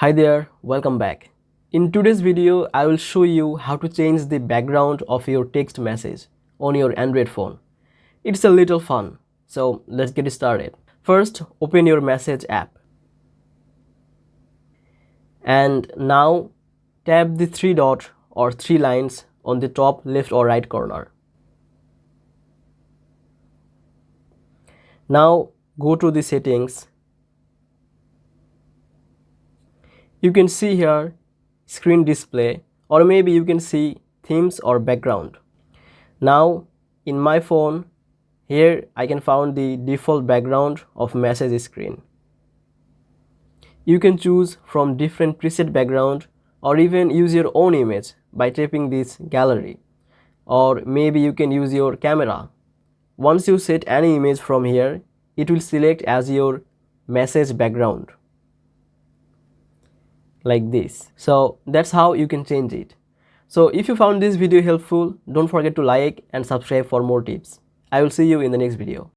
Hi there, welcome back. In today's video, I will show you how to change the background of your text message on your Android phone. It's a little fun, so let's get started. First, open your message app. And now tap the three dot or three lines on the top left or right corner. Now go to the settings. You can see here screen display, or maybe you can see themes or background. Now in my phone, here I can find the default background of message screen. You can choose from different preset background or even use your own image by tapping this gallery, or maybe you can use your camera. Once you set any image from here, it will select as your message background like this. So that's how you can change it. So if you found this video helpful, don't forget to like and subscribe for more tips. I will see you in the next video.